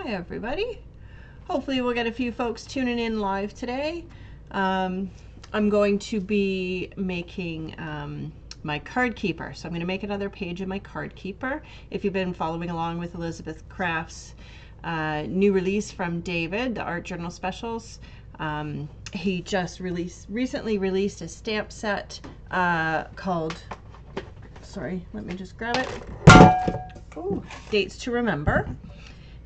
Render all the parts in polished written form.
Hi everybody. Hopefully we'll get a few folks tuning in live today. I'm going to be making my card keeper. So I'm going to make another page of my card keeper. If you've been following along with Elizabeth Craft's new release from David, the Art Journal Specials, he just recently released a stamp set called, sorry, let me just grab it. Ooh, Dates to Remember.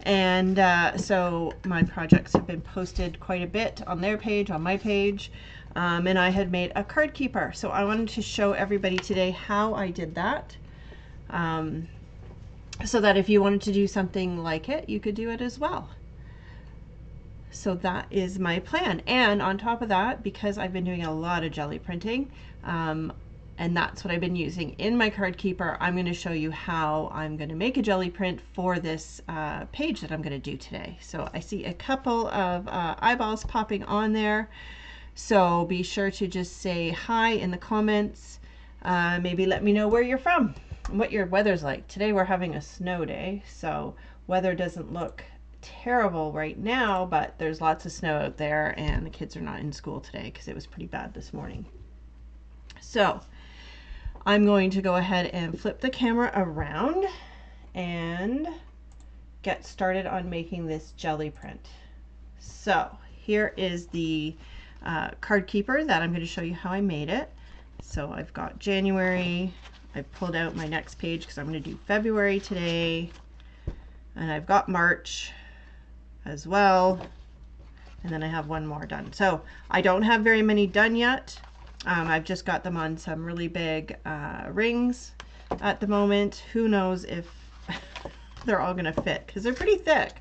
And so my projects have been posted quite a bit on their page, on my page, and I had made a card keeper. So I wanted to show everybody today how I did that, so that if you wanted to do something like it, you could do it as well. So that is my plan. And on top of that, because I've been doing a lot of jelly printing, and that's what I've been using in my card keeper, I'm going to show you how I'm going to make a jelly print for this page that I'm going to do today. So I see a couple of eyeballs popping on there, so be sure to just say hi in the comments. Maybe let me know where you're from and what your weather's like. Today we're having a snow day, so weather doesn't look terrible right now, but there's lots of snow out there and the kids are not in school today because it was pretty bad this morning. So I'm going to go ahead and flip the camera around and get started on making this jelly print. So here is the card keeper that I'm going to show you how I made it. So I've got January, I pulled out my next page because I'm going to do February today, and I've got March as well, and then I have one more done. So I don't have very many done yet. I've just got them on some really big rings at the moment. Who knows if they're all going to fit because they're pretty thick.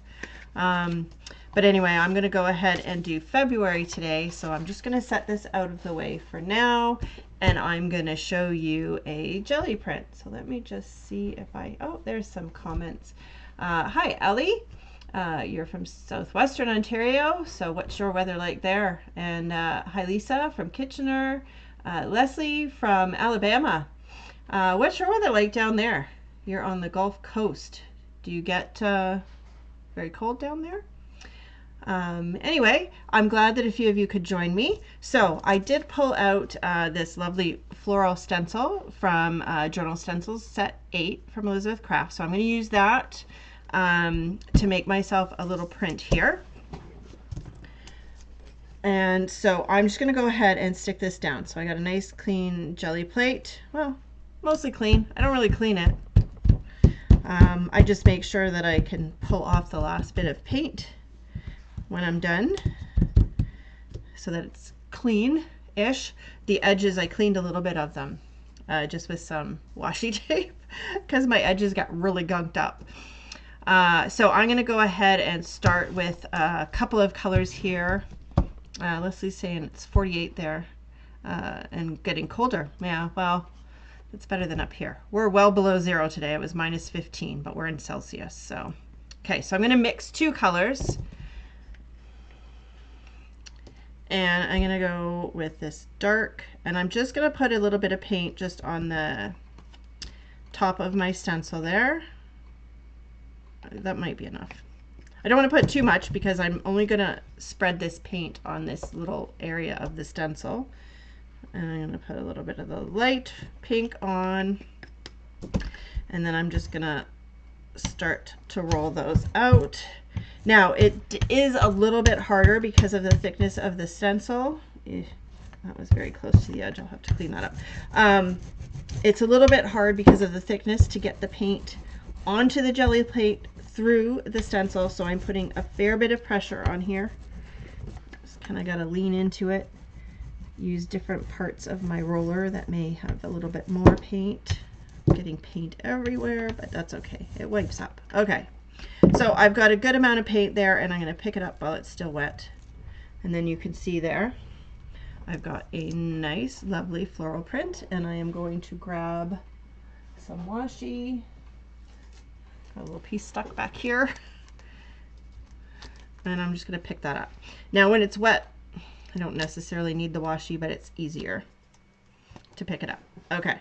But anyway, I'm going to go ahead and do February today. So I'm just going to set this out of the way for now, and I'm going to show you a jelly print. So let me just see if oh, there's some comments. Hi, Ellie. You're from southwestern Ontario, so what's your weather like there? And hi, Lisa from Kitchener. Leslie from Alabama. What's your weather like down there? You're on the Gulf Coast. Do you get very cold down there? Anyway, I'm glad that a few of you could join me. So I did pull out this lovely floral stencil from Journal Stencils set 8 from Elizabeth Craft. So I'm going to use that to make myself a little print here. And so I'm just going to go ahead and stick this down. So I got a nice clean jelly plate. Well, mostly clean. I don't really clean it. I just make sure that I can pull off the last bit of paint when I'm done so that it's clean-ish. The edges, I cleaned a little bit of them just with some washi tape because my edges got really gunked up. So I'm going to go ahead and start with a couple of colors here. Leslie's saying it's 48 there and getting colder. Yeah, well, it's better than up here. We're well below 0 today. It was -15, but we're in Celsius. So, okay, so I'm going to mix two colors. And I'm going to go with this dark, and I'm just going to put a little bit of paint just on the top of my stencil there. That might be enough. I don't want to put too much because I'm only going to spread this paint on this little area of the stencil. And I'm going to put a little bit of the light pink on. And then I'm just going to start to roll those out. Now it is a little bit harder because of the thickness of the stencil. That was very close to the edge. I'll have to clean that up. It's a little bit hard because of the thickness to get the paint onto the jelly plate through the stencil, so I'm putting a fair bit of pressure on here. Just kind of got to lean into it. Use different parts of my roller that may have a little bit more paint. I'm getting paint everywhere, but that's okay. It wipes up. Okay, so I've got a good amount of paint there, and I'm going to pick it up while it's still wet. And then you can see there, I've got a nice, lovely floral print, and I am going to grab some washi. Got a little piece stuck back here, and I'm just going to pick that up. Now when it's wet, I don't necessarily need the washi, but it's easier to pick it up. Okay,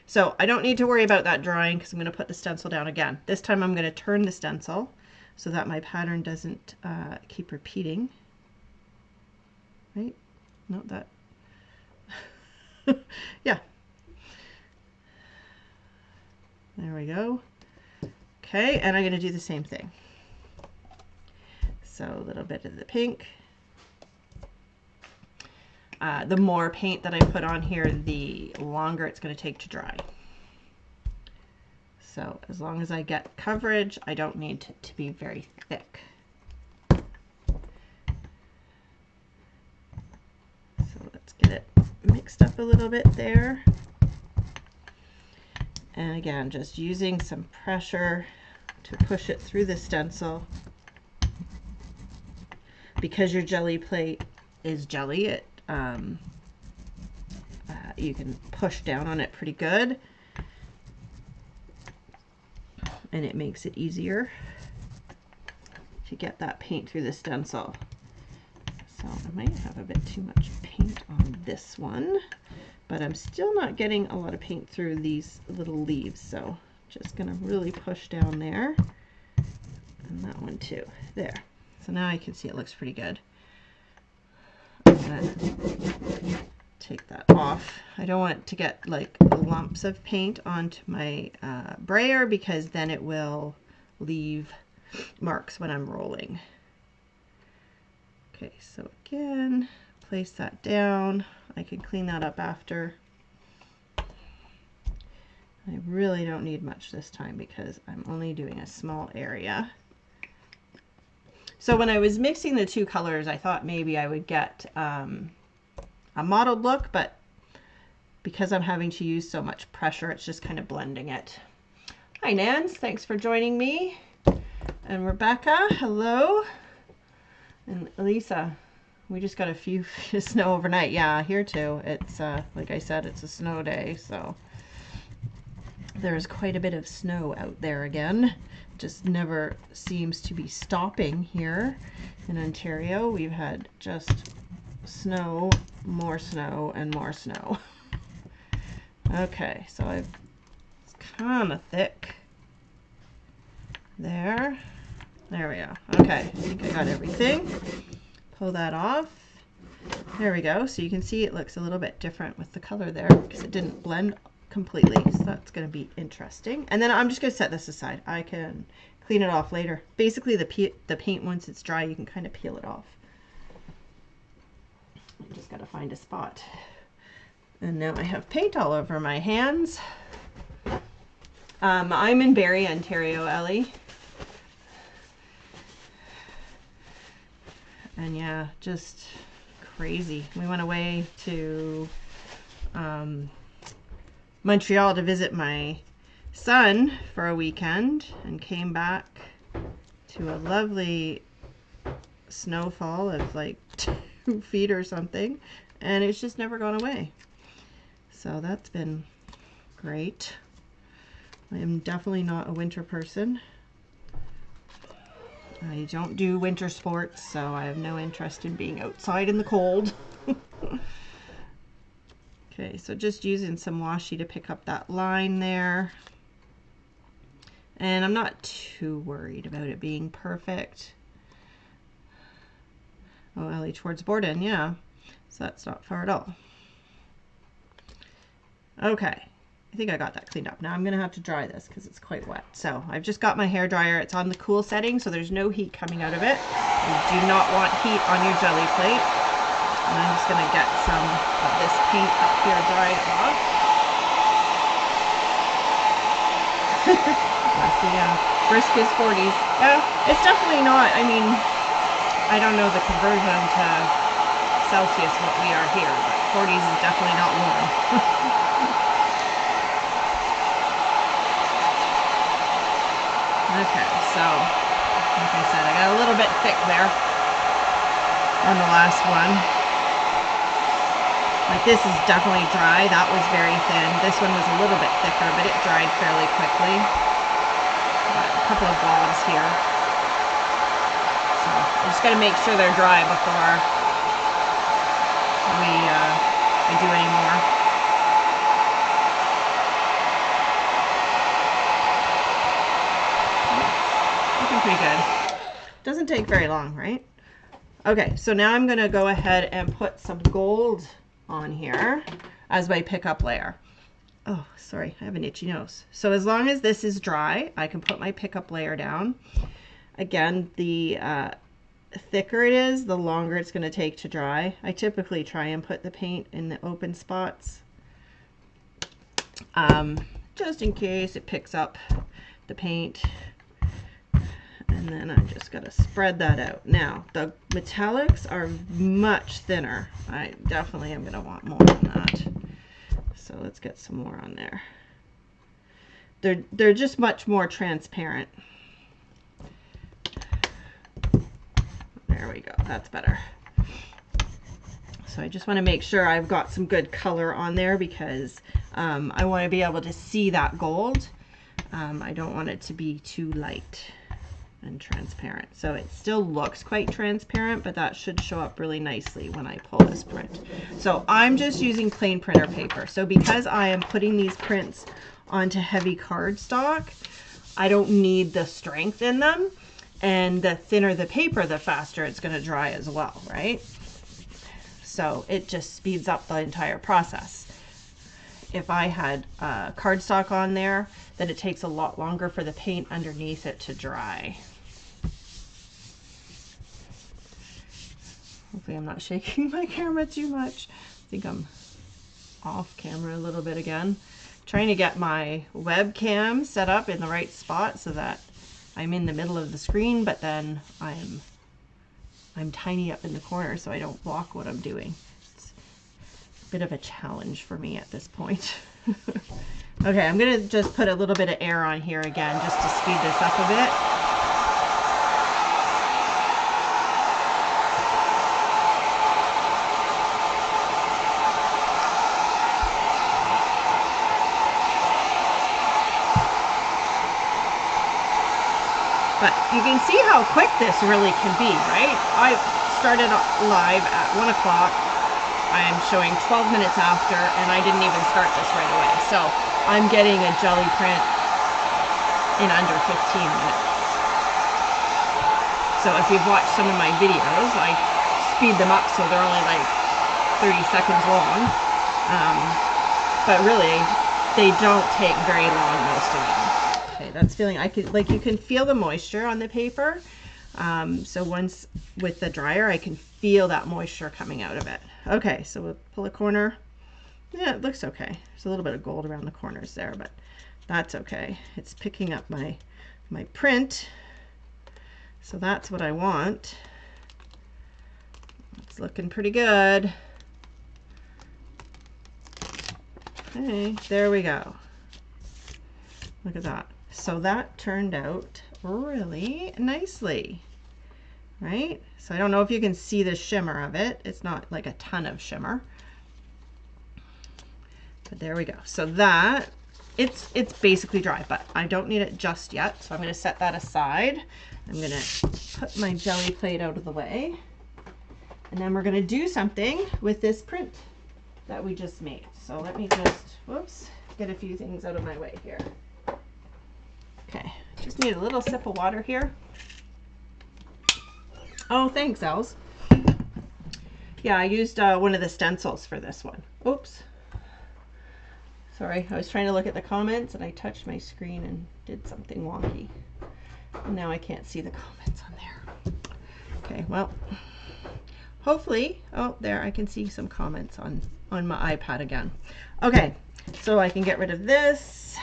so I don't need to worry about that drying because I'm going to put the stencil down again. This time I'm going to turn the stencil so that my pattern doesn't keep repeating. Right? No, that. Yeah. There we go. Okay, and I'm going to do the same thing. So a little bit of the pink. The more paint that I put on here, the longer it's going to take to dry. So as long as I get coverage, I don't need it to be very thick. So let's get it mixed up a little bit there. And again, just using some pressure to push it through the stencil. Because your jelly plate is jelly, it you can push down on it pretty good, and it makes it easier to get that paint through the stencil. So I might have a bit too much paint on this one, but I'm still not getting a lot of paint through these little leaves, so just gonna really push down there, and that one too. There. So now I can see it looks pretty good. I'm gonna take that off. I don't want to get like lumps of paint onto my brayer, because then it will leave marks when I'm rolling. Okay, so again, place that down. I can clean that up after. I really don't need much this time because I'm only doing a small area. So when I was mixing the two colors, I thought maybe I would get a mottled look, but because I'm having to use so much pressure, it's just kind of blending it. Hi Nance, thanks for joining me. And Rebecca, hello. And Elisa, we just got a few feet of snow overnight. Yeah, here too. It's like I said, it's a snow day, so there's quite a bit of snow out there again. Just never seems to be stopping here in Ontario. We've had just snow, and more snow. Okay, so it's kind of thick. There we go. Okay, I think I got everything. Pull that off. There we go. So you can see it looks a little bit different with the color there because it didn't blend completely. So that's going to be interesting. And then I'm just going to set this aside. I can clean it off later. Basically, the paint, once it's dry, you can kind of peel it off. I just got to find a spot. And now I have paint all over my hands. I'm in Barrie, Ontario, Ellie. And yeah, just crazy. We went away to Montreal to visit my son for a weekend and came back to a lovely snowfall of like 2 feet or something, and it's just never gone away. So that's been great. I am definitely not a winter person. I don't do winter sports, so I have no interest in being outside in the cold. Okay, so just using some washi to pick up that line there. And I'm not too worried about it being perfect. Oh, Ellie, towards Borden, yeah. So that's not far at all. Okay, I think I got that cleaned up. Now I'm going to have to dry this because it's quite wet. So I've just got my hair dryer. It's on the cool setting, so there's no heat coming out of it. You do not want heat on your jelly plate. And I'm just going to get some of this paint up here dried off. That's the briskest 40s. Yeah, it's definitely not, I mean, I don't know the conversion to Celsius what we are here, but 40s is definitely not warm. Okay, so like I said, I got a little bit thick there on the last one. Like this is definitely dry. That was very thin. This one was a little bit thicker, but it dried fairly quickly. Got a couple of blobs here. So I just got to make sure they're dry before I do any more. Looking pretty good. Doesn't take very long, right? Okay, so now I'm gonna go ahead and put some gold on here as my pickup layer. Oh, sorry, I have an itchy nose. So as long as this is dry, I can put my pickup layer down. Again, the thicker it is, the longer it's gonna take to dry. I typically try and put the paint in the open spots, just in case it picks up the paint. And then I just got to spread that out. Now, the metallics are much thinner. I definitely am going to want more than that. So let's get some more on there. They're just much more transparent. There we go. That's better. So I just want to make sure I've got some good color on there because I want to be able to see that gold. I don't want it to be too light and transparent. So it still looks quite transparent, but that should show up really nicely when I pull this print. So I'm just using plain printer paper. So because I am putting these prints onto heavy cardstock, I don't need the strength in them. And the thinner the paper, the faster it's going to dry as well, right? So it just speeds up the entire process. If I had cardstock on there, then it takes a lot longer for the paint underneath it to dry. Hopefully I'm not shaking my camera too much. I think I'm off camera a little bit again. Trying to get my webcam set up in the right spot so that I'm in the middle of the screen, but then I'm tiny up in the corner so I don't block what I'm doing. It's a bit of a challenge for me at this point. Okay, I'm gonna just put a little bit of air on here again just to speed this up a bit. But you can see how quick this really can be, right? I started live at 1 o'clock. I am showing 12 minutes after, and I didn't even start this right away. So I'm getting a jelly print in under 15 minutes. So if you've watched some of my videos, I speed them up so they're only like 30 seconds long. But really, they don't take very long, most of them. Okay, that's feeling, you can feel the moisture on the paper. So once with the dryer, I can feel that moisture coming out of it. Okay, so we'll pull a corner. Yeah, it looks okay. There's a little bit of gold around the corners there, but that's okay. It's picking up my print. So that's what I want. It's looking pretty good. Okay, there we go. Look at that. So that turned out really nicely, right? So I don't know if you can see the shimmer of it. It's not like a ton of shimmer, but there we go. So that, it's basically dry, but I don't need it just yet. So I'm going to set that aside. I'm going to put my jelly plate out of the way, and then we're going to do something with this print that we just made. So let me just, whoops, get a few things out of my way here. Okay, just need a little sip of water here. Oh, thanks, Els. Yeah, I used one of the stencils for this one. Oops. Sorry, I was trying to look at the comments and I touched my screen and did something wonky. And now I can't see the comments on there. Okay, well, hopefully, oh, there, I can see some comments on my iPad again. Okay, so I can get rid of this,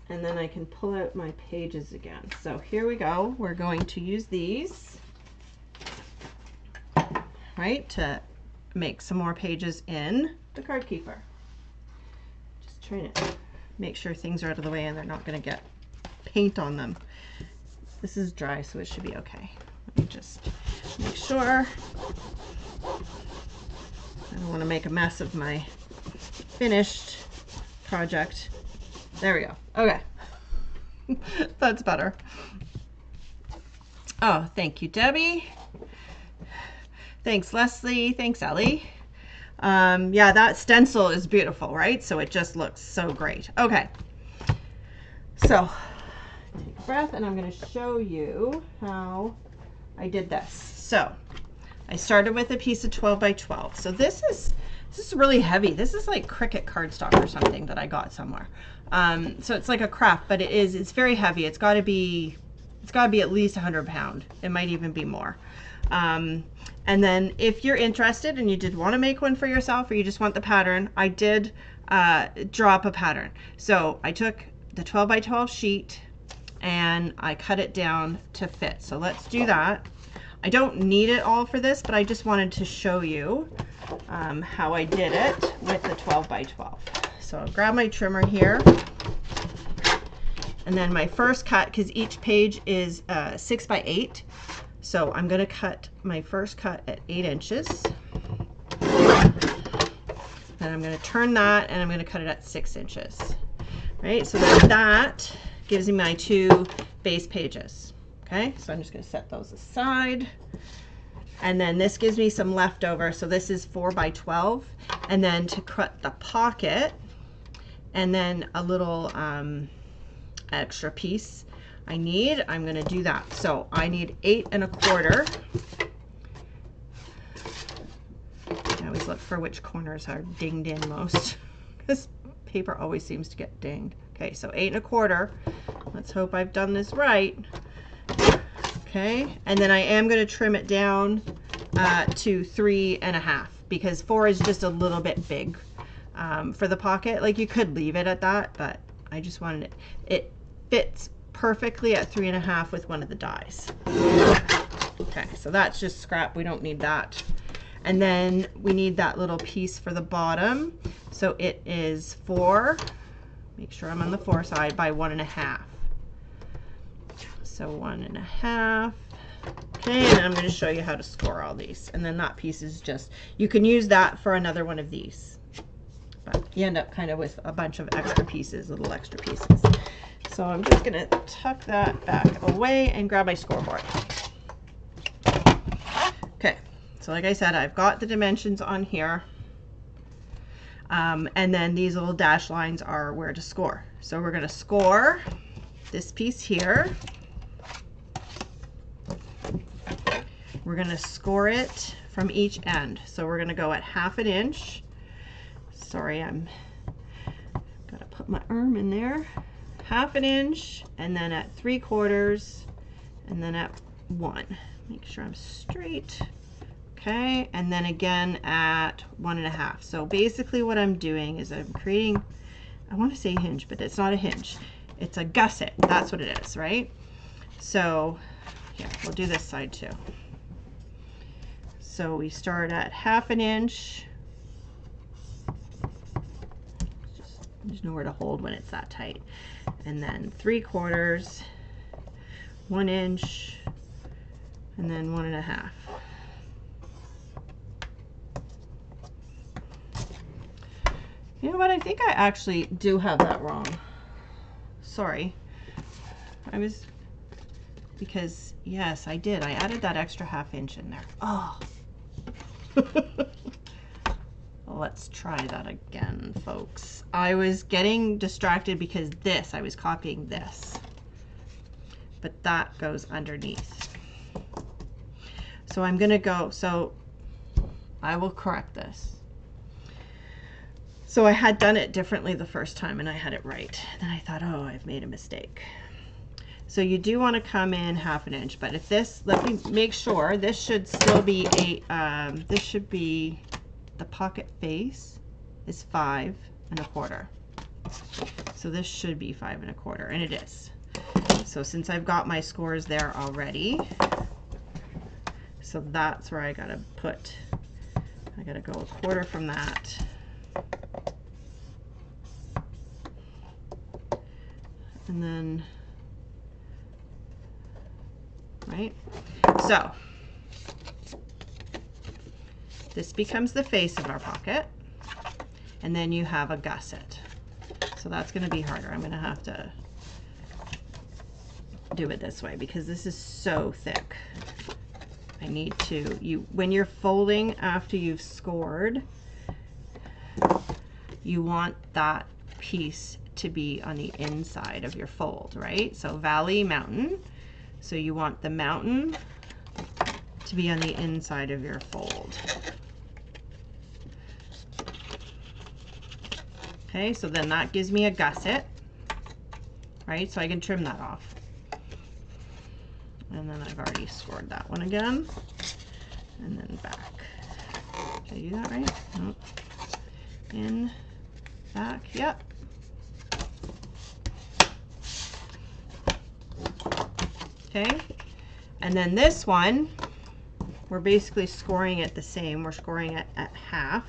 and then I can pull out my pages again. So here we go. We're going to use these, right, to make some more pages in the card keeper. Just trying to make sure things are out of the way and they're not going to get paint on them. This is dry, so it should be okay. Let me just make sure. I don't want to make a mess of my finished project. There we go. Okay. That's better. Oh, thank you, Debbie. Thanks, Leslie. Thanks, Ellie. Yeah, that stencil is beautiful, right? So it just looks so great. Okay. So take a breath, and I'm going to show you how I did this. So I started with a piece of 12 by 12. So this is really heavy. This is like Cricut cardstock or something that I got somewhere. So it's like a kraft, but it's very heavy. It's got to be at least 100 pounds. It might even be more. And then if you're interested and you did want to make one for yourself, or you just want the pattern, I did draw up a pattern. So I took the 12 by 12 sheet and I cut it down to fit. So let's do that. I don't need it all for this, but I just wanted to show you how I did it with the 12 by 12. So I'll grab my trimmer here, and then my first cut, because each page is 6 by 8, so I'm going to cut my first cut at 8 inches. Then I'm going to turn that, and I'm going to cut it at 6 inches. Right, so then that gives me my 2 base pages. Okay, so I'm just going to set those aside. And then this gives me some leftover. So this is 4 by 12. And then to cut the pocket, and then a little extra piece I'm going to do that. So I need 8 1/4. I always look for which corners are dinged in most, because paper always seems to get dinged. Okay, so 8 1/4. Let's hope I've done this right. Okay, and then I am going to trim it down to 3 1/2, because 4 is just a little bit big for the pocket. Like, you could leave it at that, but I just wanted it fits perfectly at 3 1/2 with one of the dies. Okay, so that's just scrap. We don't need that. And then we need that little piece for the bottom. So it is 4, make sure I'm on the 4 side, by 1 1/2. So 1 1/2. Okay, and then I'm going to show you how to score all these. And then that piece is just, you can use that for another one of these, but you end up kind of with a bunch of extra pieces, little extra pieces. So I'm just going to tuck that back away and grab my scoreboard. Okay, so like I said, I've got the dimensions on here. And then these little dash lines are where to score. So we're going to score this piece here. We're going to score it from each end. So we're going to go at 1/2 inch. Sorry, I'm got to put my arm in there. 1/2 inch, and then at 3/4, and then at 1. Make sure I'm straight. Okay, and then again at 1 1/2. So basically what I'm doing is I'm creating, I want to say hinge, but it's not a hinge. It's a gusset. That's what it is, right? So here, we'll do this side too. So we start at 1/2 inch. There's nowhere to hold when it's that tight. And then 3/4, 1 inch, and then 1 1/2. You know what? I think I actually do have that wrong. Sorry. Because yes, I did. I added that extra 1/2 inch in there. Oh. Let's try that again, folks. I was getting distracted because I was copying this, but that goes underneath. So I'm gonna go, so I will correct this. So I had done it differently the first time and I had it right. Then I thought, oh, I've made a mistake. So you do want to come in 1/2 inch, but if this, let me make sure, this should still be this should be, the pocket face is 5 1/4. So this should be 5 1/4, and it is. So since I've got my scores there already, so that's where I gotta put, I gotta go 1/4 from that. And then, right? So this becomes the face of our pocket, and then you have a gusset. So that's going to be harder. I'm going to have to do it this way because this is so thick. I need to, when you're folding after you've scored, you want that piece to be on the inside of your fold, right? So valley, mountain. So you want the mountain to be on the inside of your fold. Okay, so then that gives me a gusset, right? So I can trim that off. And then I've already scored that one again. And then back. Did I do that right? Nope. In, back, yep. Okay, and then this one, we're basically scoring it the same. We're scoring it at half.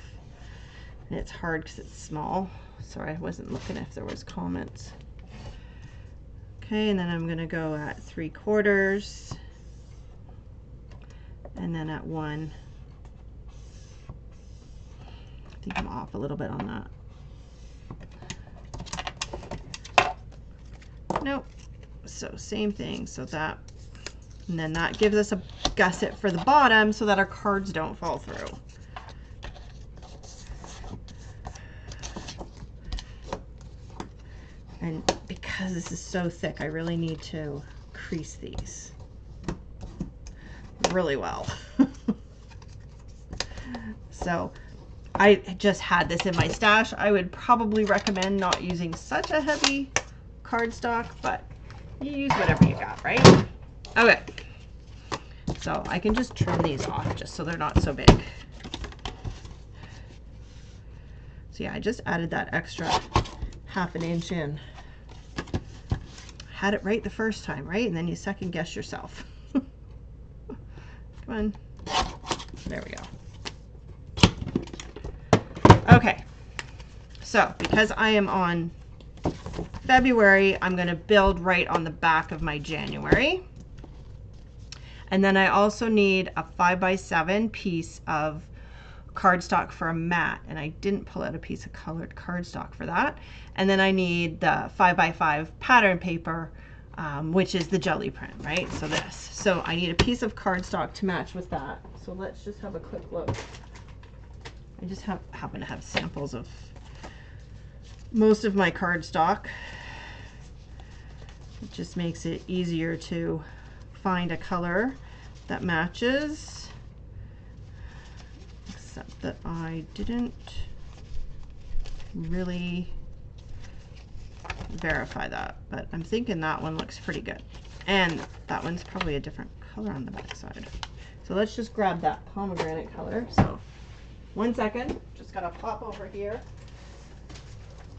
And it's hard because it's small. Sorry, I wasn't looking if there was comments. Okay, and then I'm gonna go at 3/4 and then at 1. I think I'm off a little bit on that. Nope. So same thing, so that, and then that gives us a gusset for the bottom so that our cards don't fall through. And because this is so thick, I really need to crease these really well. So I just had this in my stash. I would probably recommend not using such a heavy cardstock, but you use whatever you got, right? Okay. So I can just trim these off just so they're not so big. So yeah, I just added that extra 1/2 inch in. Had it right the first time, right? And then you second guess yourself. Come on. There we go. Okay. So because I am on February, I'm going to build right on the back of my January. And then I also need a 5x7 piece of cardstock for a mat, and I didn't pull out a piece of colored cardstock for that. And then I need the 5x5 pattern paper, which is the jelly print, right? So this. So I need a piece of cardstock to match with that. So let's just have a quick look. I just happen to have samples of most of my cardstock. It just makes it easier to find a color that matches, except that I didn't really verify that, but I'm thinking that one looks pretty good. And that one's probably a different color on the back side. So let's just grab that pomegranate color. So 1 second, just gotta pop over here,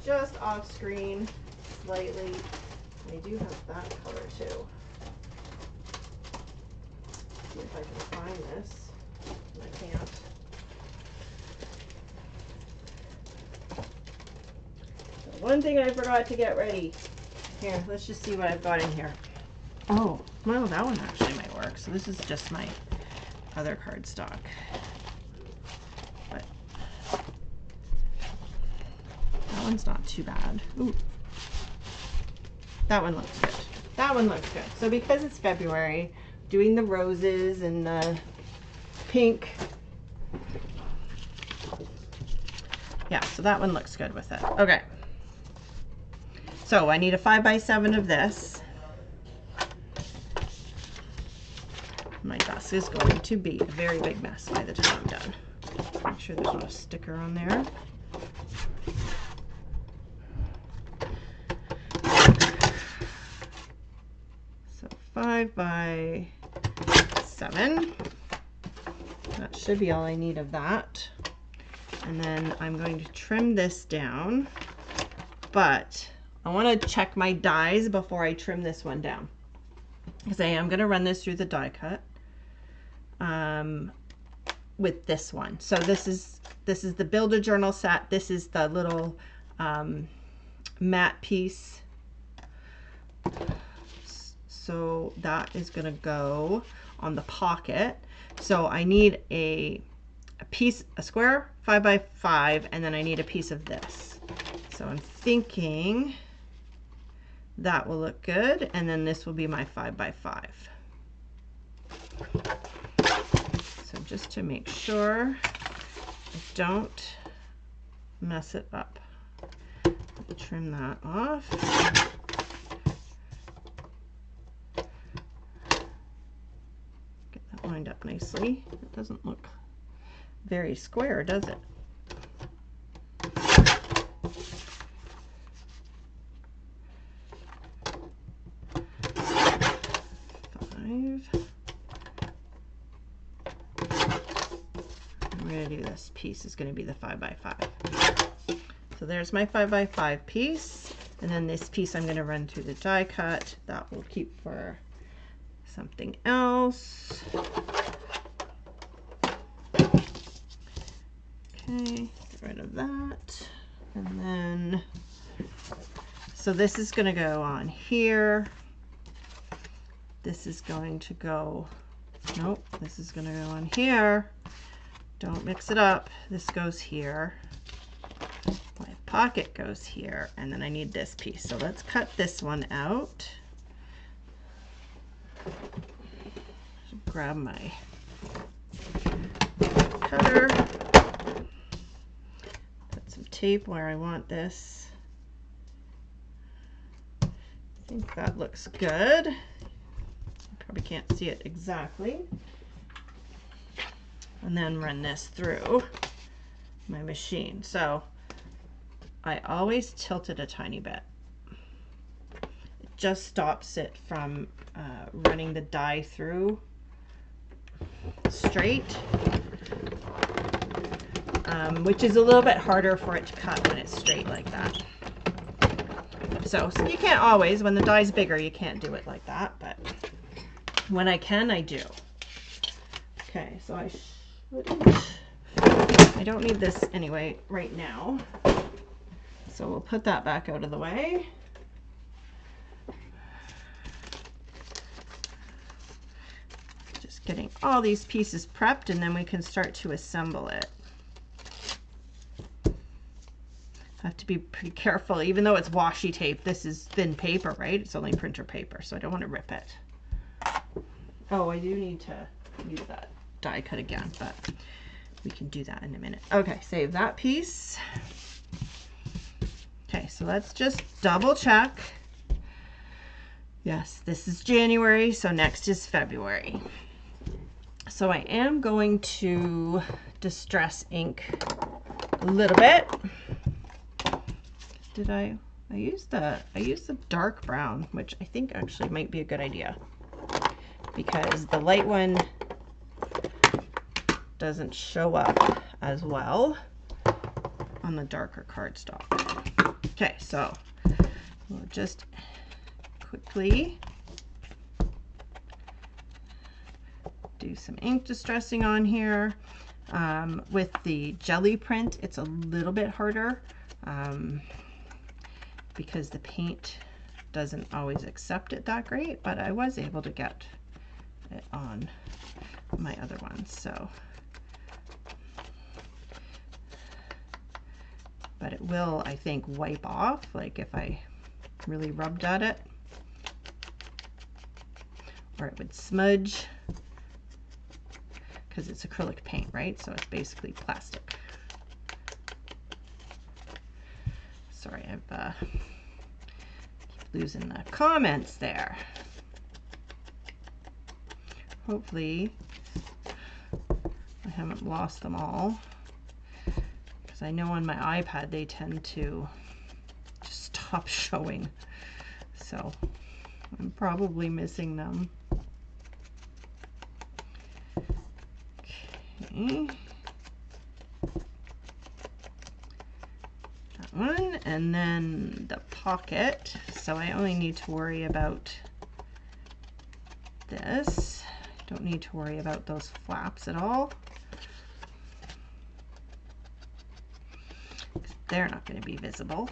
just off screen slightly. I do have that color too. See if I can find this. I can't. So one thing I forgot to get ready. Here, let's just see what I've got in here. Oh, well, that one actually might work. So this is just my other cardstock. But that one's not too bad. Ooh. That one looks good. That one looks good. So because it's February, doing the roses and the pink. Yeah, so that one looks good with it. Okay. So I need a 5x7 of this. My desk is going to be a very big mess by the time I'm done. Make sure there's not a sticker on there. So 5x7. That should be all I need of that. And then I'm going to trim this down, but I want to check my dies before I trim this one down, because I am going to run this through the die cut with this one. So this is the Builder Journal set. This is the little matte piece. So that is going to go on the pocket. So I need a square 5x5, and then I need a piece of this. So I'm thinking that will look good, and then this will be my 5x5. So just to make sure I don't mess it up, I'm trim that off. Get that lined up nicely. It doesn't look very square, does it? This piece is going to be the 5x5. So there's my 5x5 piece, and then this piece I'm going to run through the die cut. That will keep for something else. Okay, get rid of that. And then, so this is going to go on here. This is going to go, nope, this is going to go on here. Don't mix it up. This goes here. My pocket goes here, and then I need this piece. So let's cut this one out. Grab my cutter. Put some tape where I want this. I think that looks good. You probably can't see it exactly. And then run this through my machine. So I always tilt it a tiny bit. It just stops it from running the die through straight, which is a little bit harder for it to cut when it's straight like that. So you can't always, when the die's bigger, you can't do it like that, but when I can, I do. Okay, so I don't need this anyway right now, so we'll put that back out of the way. Just getting all these pieces prepped, and then we can start to assemble it. Have to be pretty careful, even though it's washi tape. This is thin paper, right? It's only printer paper, so I don't want to rip it. Oh, I do need to use that die cut again, but we can do that in a minute. Okay, save that piece. Okay, so let's just double check. Yes, this is January, so next is February. So I am going to distress ink a little bit. Did I used the dark brown, which I think actually might be a good idea, because the light one doesn't show up as well on the darker cardstock. Okay, so we'll just quickly do some ink distressing on here. With the jelly print, it's a little bit harder because the paint doesn't always accept it that great, but I was able to get it on my other ones, so. But it will, I think, wipe off, like if I really rubbed at it, or it would smudge, because it's acrylic paint, right? So it's basically plastic. Sorry, I've keep losing the comments there. Hopefully I haven't lost them all, because I know on my iPad they tend to just stop showing, so I'm probably missing them. Okay, that one, and then the pocket, so I only need to worry about this. I don't need to worry about those flaps at all. They're not going to be visible.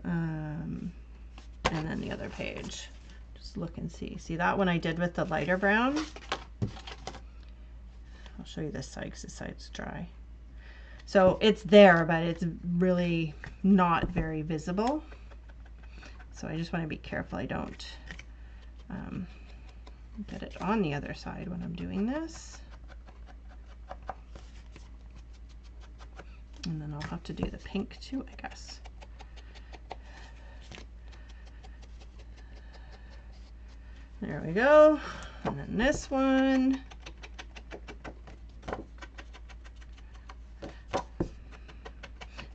And then the other page, just look and see. See that one I did with the lighter brown? I'll show you this side because this side's dry. So it's there, but it's really not very visible. So I just want to be careful I don't get it on the other side when I'm doing this. And then I'll have to do the pink too, I guess. There we go. And then this one.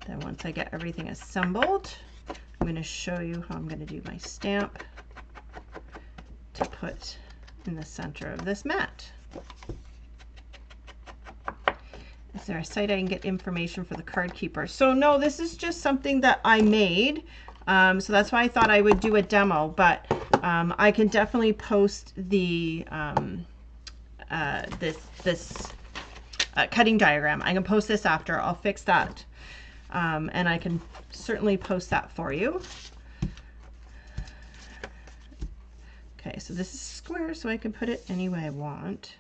Then once I get everything assembled, I'm going to show you how I'm going to do my stamp to put in the center of this mat. Is there a site I can get information for the card keeper? So no, this is just something that I made. So that's why I thought I would do a demo, but I can definitely post the this cutting diagram. I can post this after. I'll fix that. And I can certainly post that for you. Okay, so this is square, so I can put it any way I want.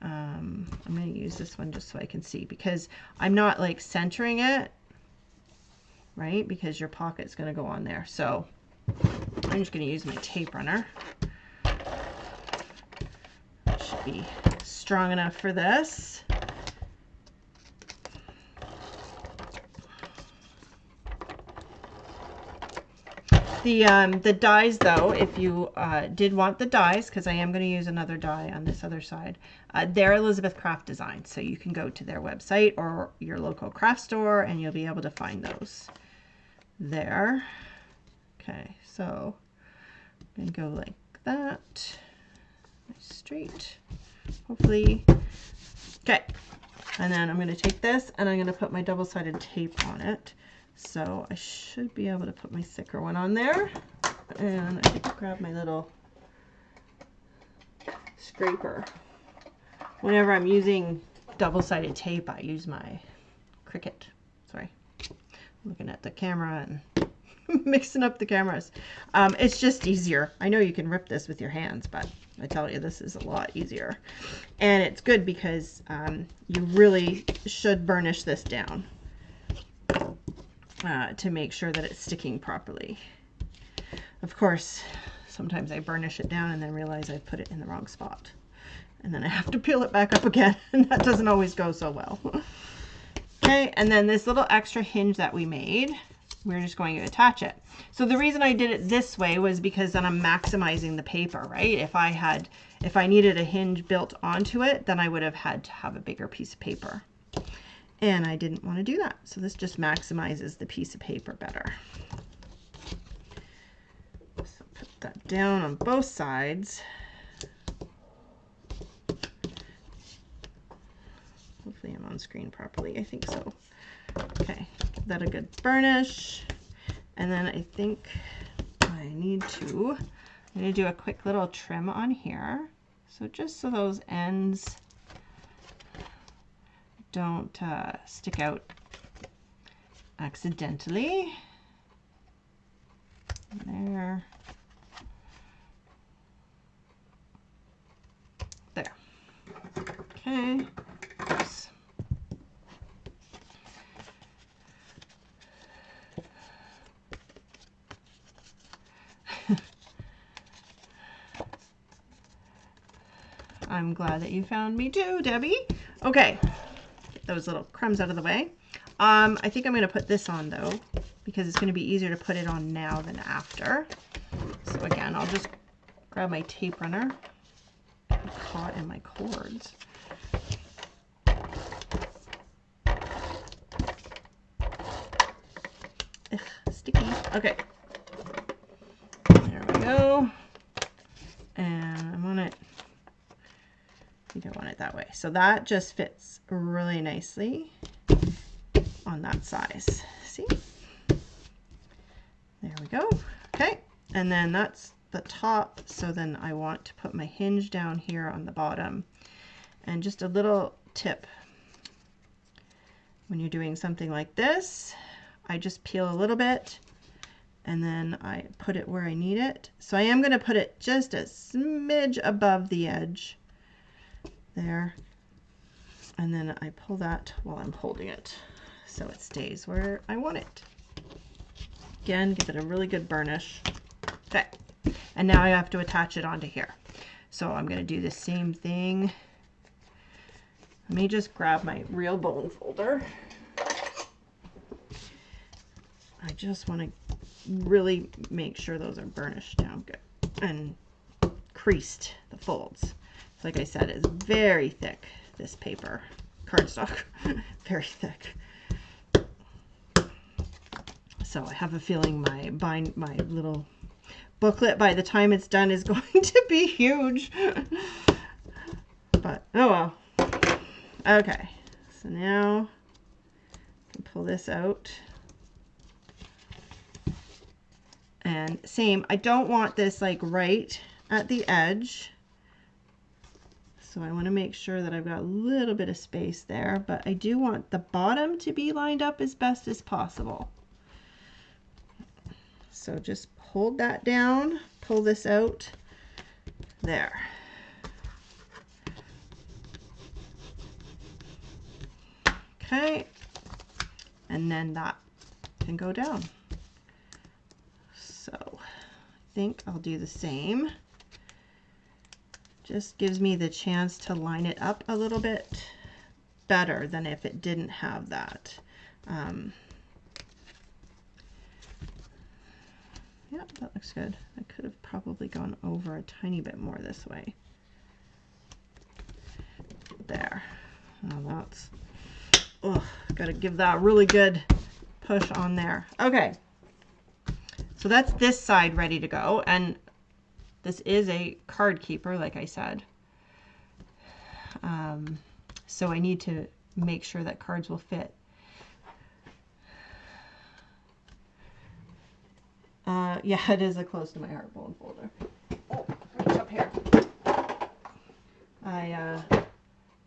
I'm going to use this one just so I can see, because I'm not like centering it, right? Because your pocket's going to go on there. So I'm just going to use my tape runner. It should be strong enough for this. The dies, though, if you did want the dies, because I am going to use another die on this other side, they're Elizabeth Craft Design, so you can go to their website or your local craft store and you'll be able to find those there. Okay, so I'm going to go like that, nice straight, hopefully. Okay, and then I'm going to take this and I'm going to put my double-sided tape on it. So I should be able to put my thicker one on there, and I think I'll grab my little scraper. Whenever I'm using double-sided tape, I use my Cricut. Sorry, looking at the camera and mixing up the cameras. It's just easier. I know you can rip this with your hands, but I tell you, this is a lot easier. And it's good because you really should burnish this down. To make sure that it's sticking properly. Of course, sometimes I burnish it down and then realize I put it in the wrong spot. And then I have to peel it back up again, and that doesn't always go so well. Okay, and then this little extra hinge that we made, we're just going to attach it. So the reason I did it this way was because then I'm maximizing the paper, right? If I needed a hinge built onto it, then I would have had to have a bigger piece of paper. And I didn't want to do that. So this just maximizes the piece of paper better. So put that down on both sides. Hopefully I'm on screen properly. I think so. Okay, give that a good burnish. And then I think I'm going to do a quick little trim on here. So just so those ends don't stick out accidentally. There. There. Okay. Oops. I'm glad that you found me too, Debbie. Okay. Those little crumbs out of the way. I think I'm going to put this on though, because it's going to be easier to put it on now than after. So again, I'll just grab my tape runner. I'm caught in my cords. Ugh, sticky. Okay. There we go. And I'm on it. You don't want it that way. So that just fits really nicely on that size. See? There we go. Okay. And then that's the top. So then I want to put my hinge down here on the bottom. And just a little tip. When you're doing something like this, I just peel a little bit and then I put it where I need it. So I am going to put it just a smidge above the edge. There, and then I pull that while I'm holding it so it stays where I want it. Again, give it a really good burnish. Okay, and now I have to attach it onto here. So I'm going to do the same thing. Let me just grab my real bone folder. I just want to really make sure those are burnished down good and creased, the folds. Like I said, it's very thick, this paper, cardstock, very thick. So I have a feeling my little booklet by the time it's done is going to be huge. But oh well. Okay, so now I can pull this out. And same, I don't want this like right at the edge. So I want to make sure that I've got a little bit of space there, but I do want the bottom to be lined up as best as possible. So just hold that down, pull this out, there. Okay, and then that can go down. So I think I'll do the same. Just gives me the chance to line it up a little bit better than if it didn't have that. Yeah, that looks good. I could have probably gone over a tiny bit more this way. There. Oh, that's... Oh, gotta give that a really good push on there. Okay. So that's this side ready to go. And this is a card keeper, like I said. So I need to make sure that cards will fit. Yeah, it is a close to my heart bone folder. Oh, reach up here.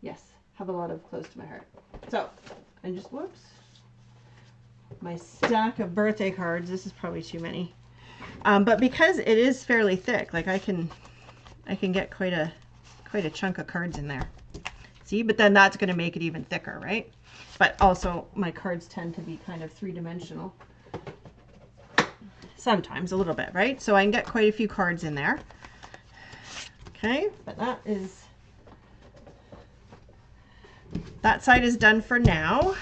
Yes, have a lot of close to my heart. So, and just, whoops. My stack of birthday cards, this is probably too many. But because it is fairly thick, like I can get quite a chunk of cards in there. See, but then that's going to make it even thicker, right? But also my cards tend to be kind of three-dimensional. Sometimes a little bit, right? So I can get quite a few cards in there. Okay, but that side is done for now.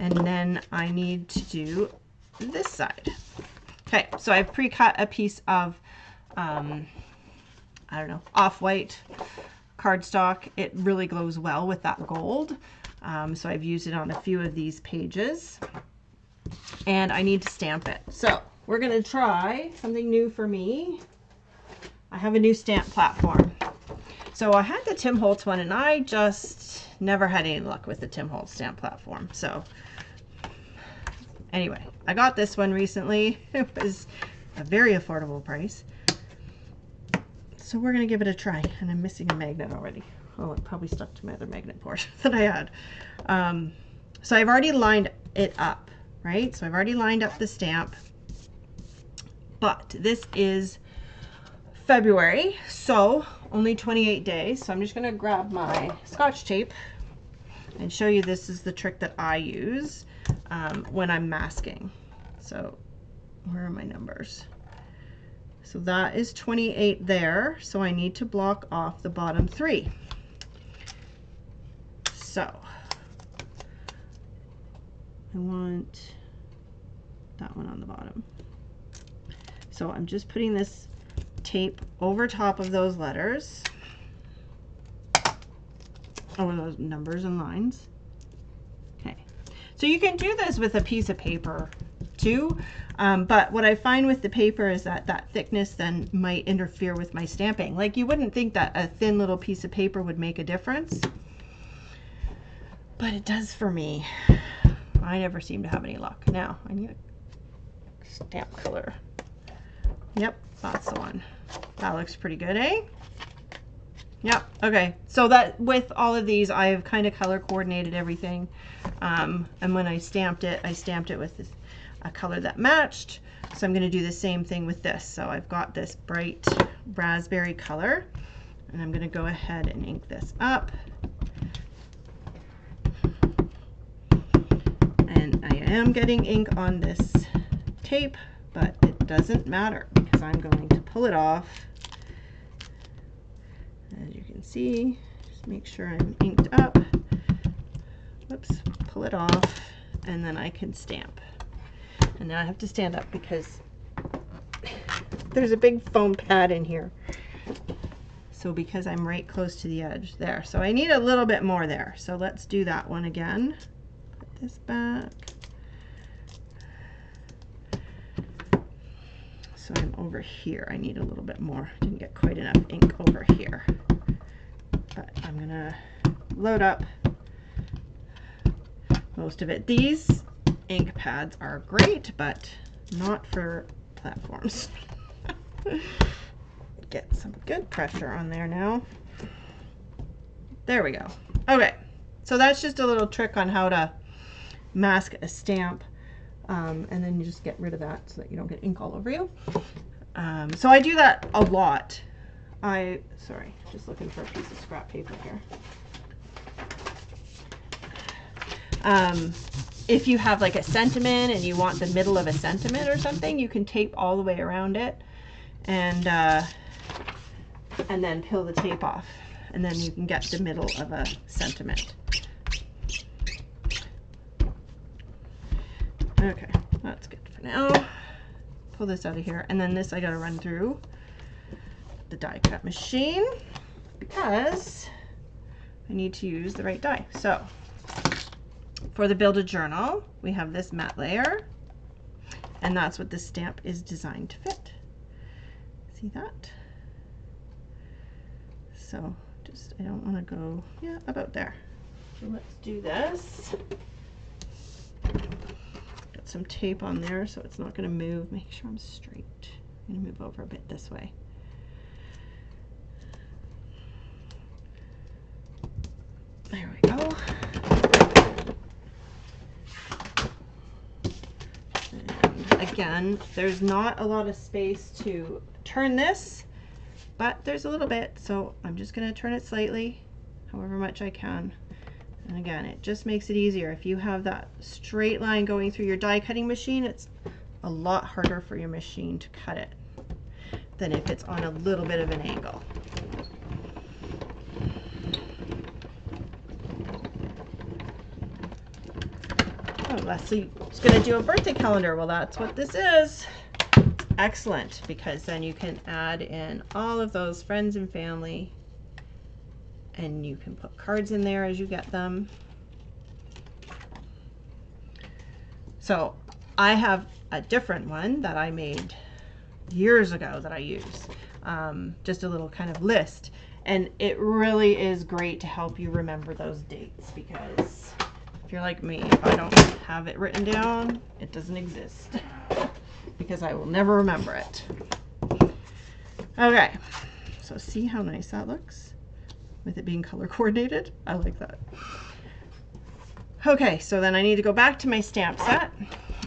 And then I need to do this side. Okay, so I've pre-cut a piece of, I don't know, off-white cardstock. It really goes well with that gold. So I've used it on a few of these pages. And I need to stamp it. So we're going to try something new for me. I have a new stamp platform. So I had the Tim Holtz one, and I just never had any luck with the Tim Holtz stamp platform. So anyway, I got this one recently. It was a very affordable price. So we're going to give it a try. And I'm missing a magnet already. Oh, it probably stuck to my other magnet board that I had. So I've already lined it up, right? So I've already lined up the stamp. But this is February, so only 28 days. So I'm just going to grab my Scotch tape and show you this is the trick that I use when I'm masking. So where are my numbers? So that is 28 there. So I need to block off the bottom 3. So I want that one on the bottom. So I'm just putting this tape over top of those letters, over those numbers and lines. Okay, so you can do this with a piece of paper too, but what I find with the paper is that that thickness then might interfere with my stamping. Like, you wouldn't think that a thin little piece of paper would make a difference, but it does for me. I never seem to have any luck. Now I need a stamp color. Yep, that's the one. That looks pretty good, eh? Yep, okay. So that with all of these, I've kind of color coordinated everything. And when I stamped it with a color that matched. So I'm going to do the same thing with this. So I've got this bright raspberry color, and I'm going to go ahead and ink this up. And I am getting ink on this tape, but it doesn't matter because I'm going to pull it off. As you can see, just Just make sure I'm inked up. Whoops, pull it off, and then I can stamp. And now I have to stand up because there's a big foam pad in here. So because I'm right close to the edge there. So I need a little bit more there. So let's do that one again. Put this back. So I'm over here. I need a little bit more. Didn't get quite enough ink over here. But I'm gonna load up most of it. These ink pads are great, but not for platforms. Get some good pressure on there now. There we go. Okay, so that's just a little trick on how to mask a stamp, and then you just get rid of that so that you don't get ink all over you. So I do that a lot. Sorry, just looking for a piece of scrap paper here. If you have like a sentiment and you want the middle of a sentiment or something, you can tape all the way around it and then peel the tape off, and then you can get the middle of a sentiment. Okay, that's good for now. Pull this out of here, and then this I gotta run through the die cut machine because I need to use the right die. So for the Build a Journal, we have this matte layer, and that's what this stamp is designed to fit. See that? So just, I don't want to go, yeah, about there. So let's do this. Got some tape on there so it's not going to move. Make sure I'm straight. I'm going to move over a bit this way. There we go. And again, there's not a lot of space to turn this, but there's a little bit, so I'm just going to turn it slightly, however much I can. And again, it just makes it easier. If you have that straight line going through your die cutting machine, it's a lot harder for your machine to cut it than if it's on a little bit of an angle. Oh, Leslie's going to do a birthday calendar. Well, that's what this is. Excellent, because then you can add in all of those friends and family, and you can put cards in there as you get them. So I have a different one that I made years ago that I use, just a little kind of list, and it really is great to help you remember those dates, because if you're like me, if I don't have it written down, it doesn't exist. Because I will never remember it. Okay, so see how nice that looks with it being color coordinated? I like that. Okay, so then I need to go back to my stamp set,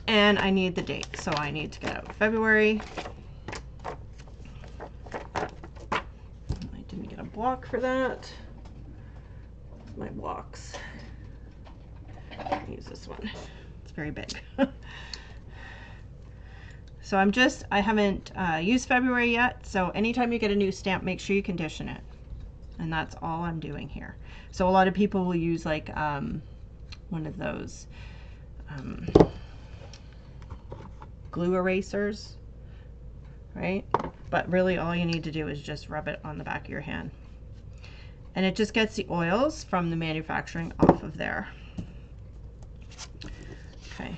and I need the date. So I need to get out February. I didn't get a block for that. My blocks. I'll use this one. It's very big. So I haven't used February yet, so anytime you get a new stamp, make sure you condition it. And that's all I'm doing here. So a lot of people will use like one of those glue erasers, right? But really all you need to do is just rub it on the back of your hand. And it just gets the oils from the manufacturing off of there. Okay.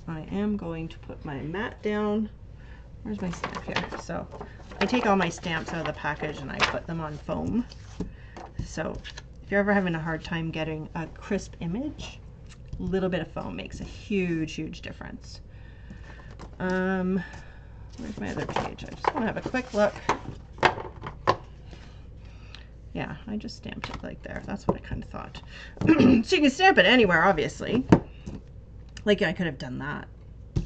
I am going to put my mat down. Where's my stamp here? So I take all my stamps out of the package and I put them on foam. So if you're ever having a hard time getting a crisp image, a little bit of foam makes a huge, huge difference. Where's my other page? I just want to have a quick look. Yeah, I just stamped it like there. That's what I kind of thought. So you can stamp it anywhere, obviously. Like I could have done that.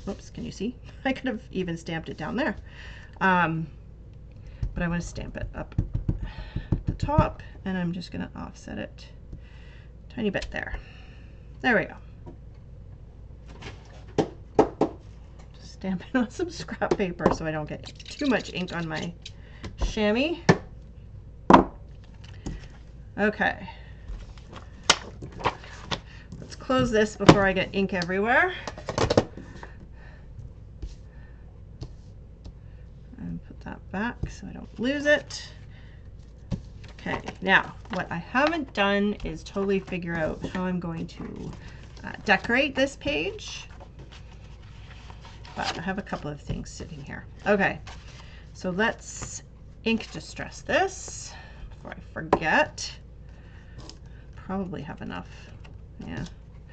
Whoops, can you see? I could have even stamped it down there. But I want to stamp it up at the top, and I'm just going to offset it a tiny bit there. There we go. Just stamp it on some scrap paper so I don't get too much ink on my chamois. Okay. Let's close this before I get ink everywhere. And put that back so I don't lose it. Okay, now what I haven't done is totally figure out how I'm going to decorate this page. But I have a couple of things sitting here. Okay, so let's ink distress this before I forget. Probably have enough. Yeah.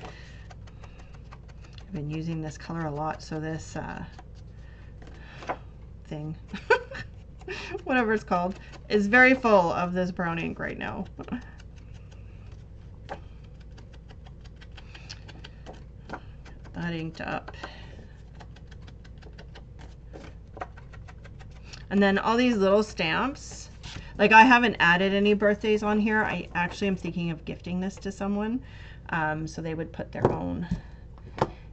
I've been using this color a lot, so this thing, whatever it's called, is very full of this brown ink right now. Get that inked up. And then all these little stamps, like I haven't added any birthdays on here. I actually am thinking of gifting this to someone, so they would put their own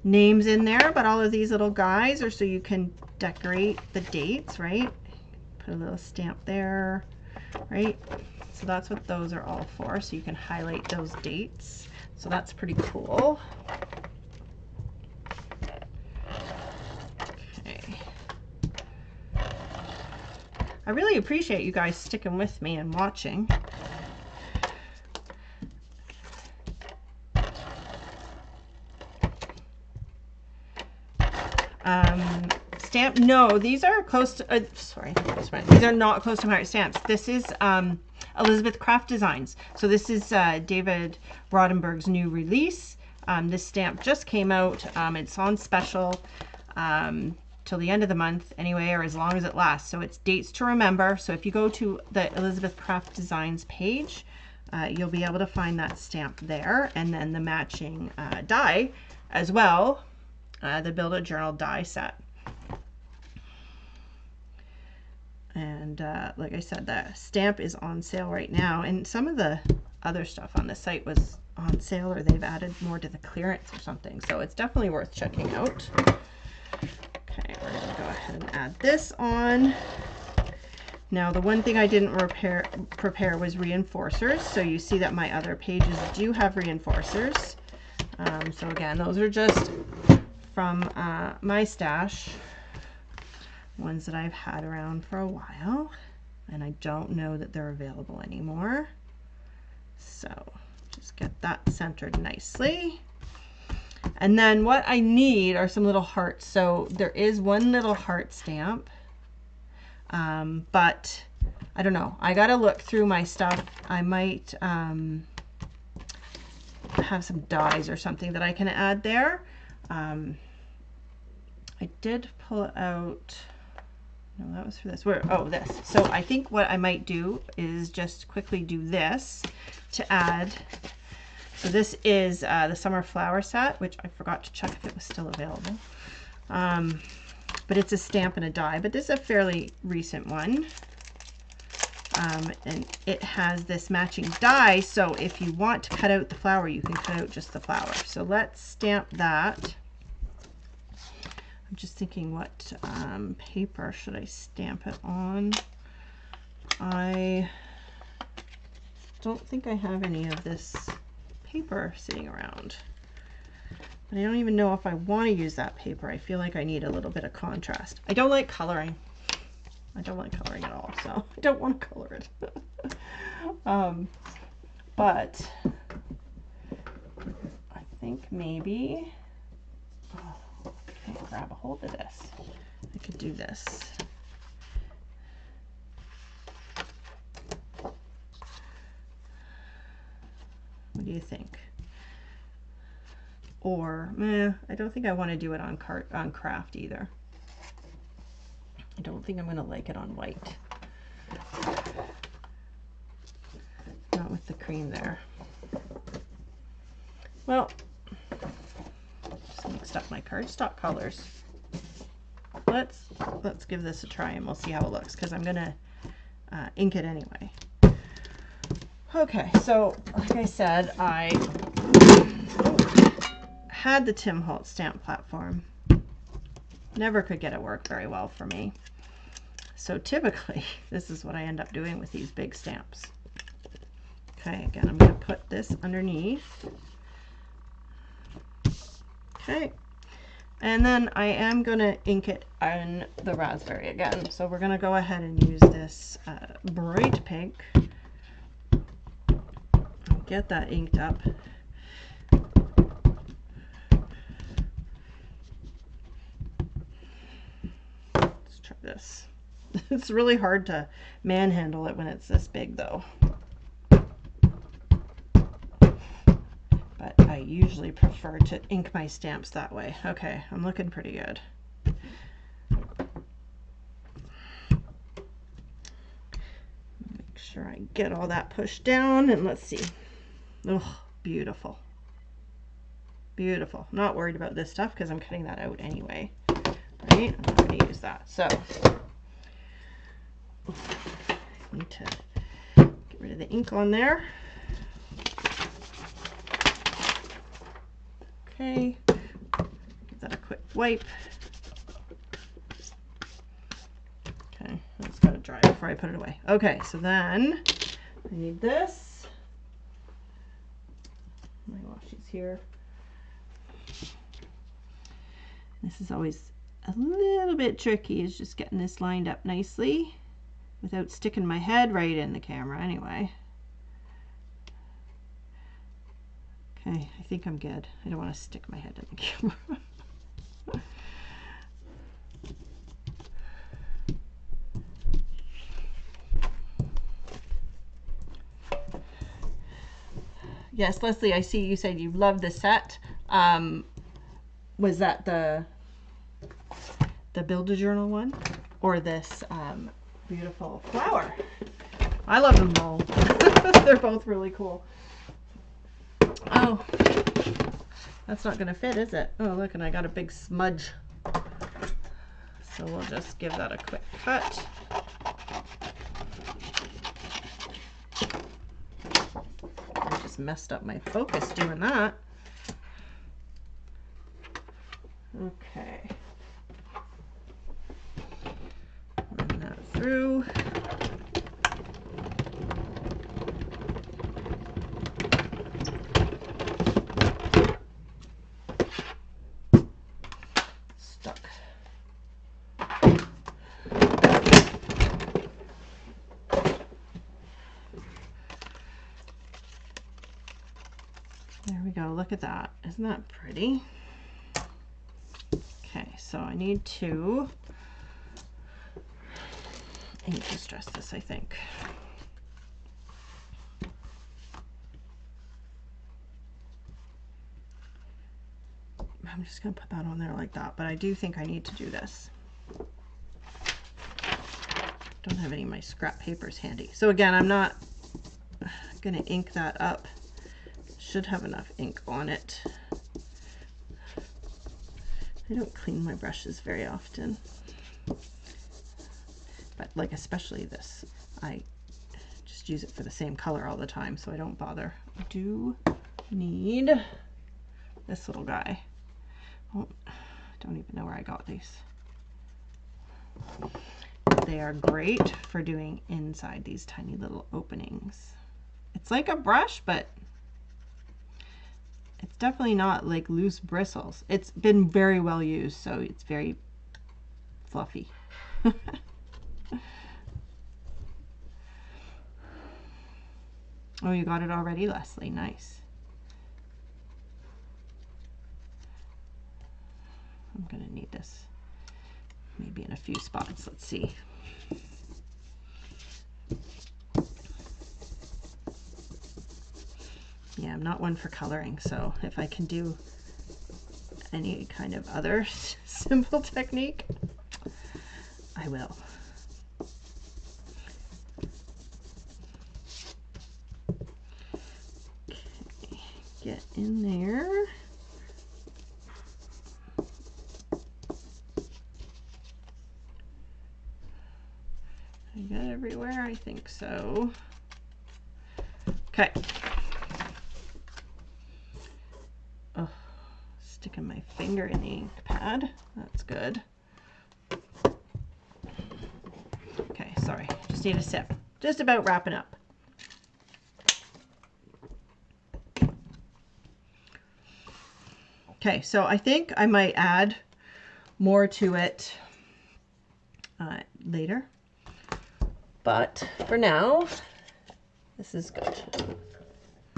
names in there, but all of these little guys are so you can decorate the dates, right? Put a little stamp there, right? So that's what those are all for, so you can highlight those dates. So that's pretty cool. Okay. I really appreciate you guys sticking with me and watching. Stamp, no, these are close to, sorry, these are not close to my heart stamps. This is Elizabeth Craft Designs. So this is David Rodenberg's new release. This stamp just came out. It's on special till the end of the month anyway, or as long as it lasts. So it's dates to remember. So if you go to the Elizabeth Craft Designs page, you'll be able to find that stamp there, and then the matching die as well, the Build a Journal die set. And like I said, the stamp is on sale right now, and some of the other stuff on the site was on sale, or they've added more to the clearance or something, so it's definitely worth checking out. Okay, we're going to go ahead and add this on. Now the one thing I didn't prepare was reinforcers, so you see that my other pages do have reinforcers. So again, those are just from my stash, ones that I've had around for a while, and I don't know that they're available anymore. So just get that centered nicely. And then what I need are some little hearts. So there is one little heart stamp, but I don't know. I gotta look through my stuff. I might have some dies or something that I can add there. I did pull out, no, that was for this. Oh, this. So I think what I might do is just quickly do this to add. So this is the summer flower set, which I forgot to check if it was still available. But it's a stamp and a die, but this is a fairly recent one. And it has this matching die, so if you want to cut out the flower, you can cut out just the flower. So let's stamp that. I'm just thinking, what paper should I stamp it on? I don't think I have any of this paper sitting around, but I don't even know if I want to use that paper. I feel like I need a little bit of contrast. I don't like coloring. I don't like coloring at all, so I don't want to color it. But I think maybe, oh, I can't grab a hold of this. I could do this. What do you think? Or, I don't think I want to do it on craft either. I don't think I'm going to like it on white. Not with the cream there. Well, just mixed up my cardstock colors. Let's give this a try and we'll see how it looks, because I'm going to ink it anyway. Okay, so like I said, I had the Tim Holtz stamp platform. Never could get it work very well for me. So typically, this is what I end up doing with these big stamps. Okay, again, I'm going to put this underneath. Okay, and then I am going to ink it on the raspberry again. So we're going to go ahead and use this bright pink. Get that inked up. Let's try this. It's really hard to manhandle it when it's this big though. But I usually prefer to ink my stamps that way. Okay, I'm looking pretty good. Make sure I get all that pushed down, and let's see. Oh, beautiful. Beautiful. Not worried about this stuff because I'm cutting that out anyway. Right? I'm not going to use that. So, need to get rid of the ink on there. Okay, give that a quick wipe. Okay, it's got to dry before I put it away. Okay, so then I need this. My washi's here. This is always a little bit tricky, is just getting this lined up nicely without sticking my head right in the camera anyway. Okay, I think I'm good. I don't want to stick my head in the camera. Yes, Leslie, I see you said you love the set. Was that the Build-A-Journal one? Or this beautiful flower? I love them both. They're both really cool. Oh, that's not going to fit, is it? Oh, look, and I got a big smudge. So we'll just give that a quick cut. I just messed up my focus doing that. Okay. Run that through. There we go, look at that. Isn't that pretty? Okay, so I need to ink distress this, I think. I'm just going to put that on there like that, but I do think I need to do this. Don't have any of my scrap papers handy. So again, I'm not going to ink that up. Should have enough ink on it. I don't clean my brushes very often, but like especially this, I just use it for the same color all the time, so I don't bother. I do need this little guy. Oh, I don't even know where I got these. They are great for doing inside these tiny little openings. It's like a brush, but it's definitely not like loose bristles. It's been very well used, so it's very fluffy. Oh, you got it already, Leslie. Nice. I'm gonna need this maybe in a few spots. Let's see. Yeah, I'm not one for coloring, so if I can do any kind of other simple technique, I will. Okay, get in there. I got everywhere, I think so. Okay. Oh, sticking my finger in the ink pad. That's good. Okay, sorry. Just need a sip. Just about wrapping up. Okay, so I think I might add more to it later, but for now, this is good.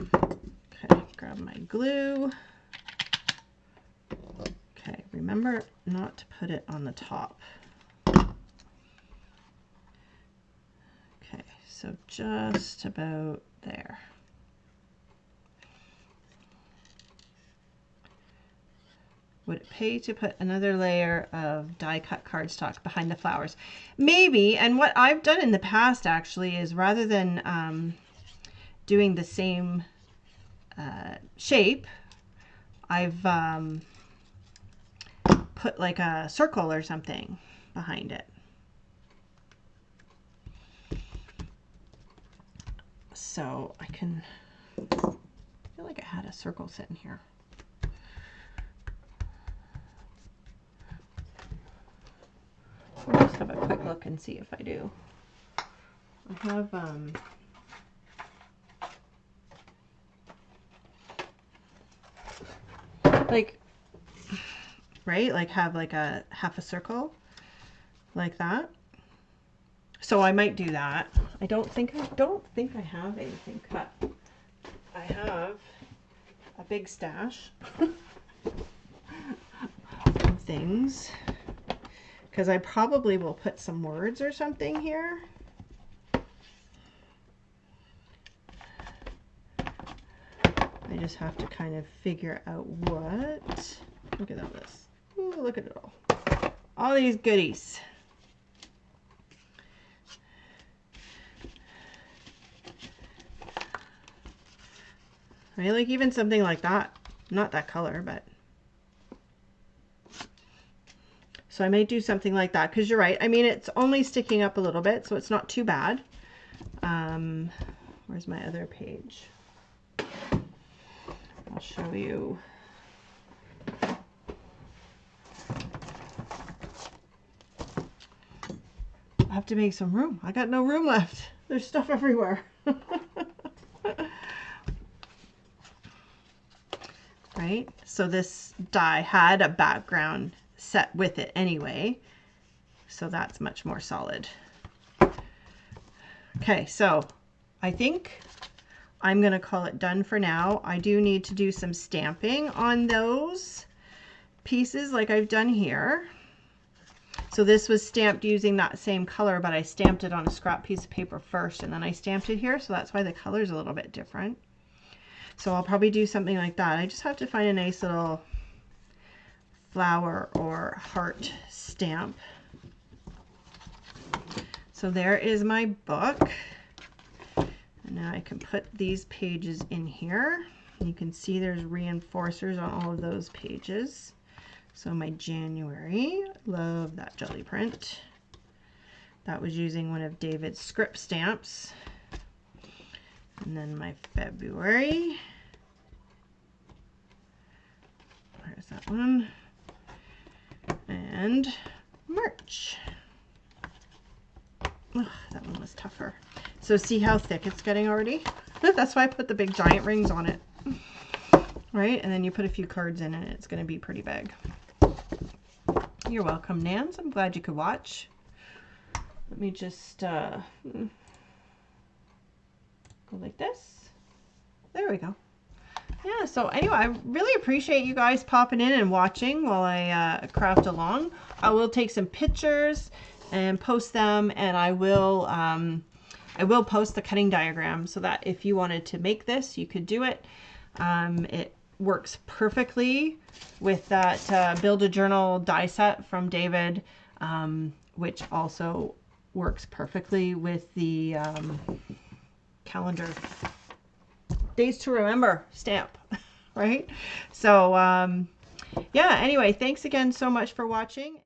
Okay, grab my glue. Okay, remember not to put it on the top. Okay, so just about there. Would it pay to put another layer of die cut cardstock behind the flowers? Maybe, and what I've done in the past actually is rather than doing the same shape, I've put like a circle or something behind it. So I can, I feel like I had a circle sitting here. I'll just have a quick look and see if I do. I have like, right, like have like a half a circle like that. So I might do that. I don't think I have anything cut. I have a big stash of things, because I probably will put some words or something here. I just have to kind of figure out what. Look at all this. Ooh, look at it all. All these goodies. Right, like even something like that. Not that color, but. So I may do something like that, because you're right. I mean, it's only sticking up a little bit, so it's not too bad. Where's my other page? I'll show you. I have to make some room. I got no room left. There's stuff everywhere. Right? So this die had a background set with it anyway, so that's much more solid. Okay, so I think I'm gonna call it done for now. I do need to do some stamping on those pieces like I've done here. So this was stamped using that same color, but I stamped it on a scrap piece of paper first and then I stamped it here, so that's why the color is a little bit different. So I'll probably do something like that. I just have to find a nice little flower or heart stamp. So there is my book. And now I can put these pages in here. You can see there's reinforcers on all of those pages. So my January, love that jelly print. That was using one of David's script stamps. And then my February. Where's that one? And March. Oh, that one was tougher. So see how thick it's getting already? That's why I put the big giant rings on it. Right? And then you put a few cards in it. It's going to be pretty big. You're welcome, Nance. I'm glad you could watch. Let me just go like this. There we go. Yeah, so anyway, I really appreciate you guys popping in and watching while I craft along. I will take some pictures and post them, and I will post the cutting diagram so that if you wanted to make this, you could do it. It works perfectly with that Build a Journal die set from David, which also works perfectly with the calendar days to remember stamp, right? So yeah, anyway, thanks again so much for watching.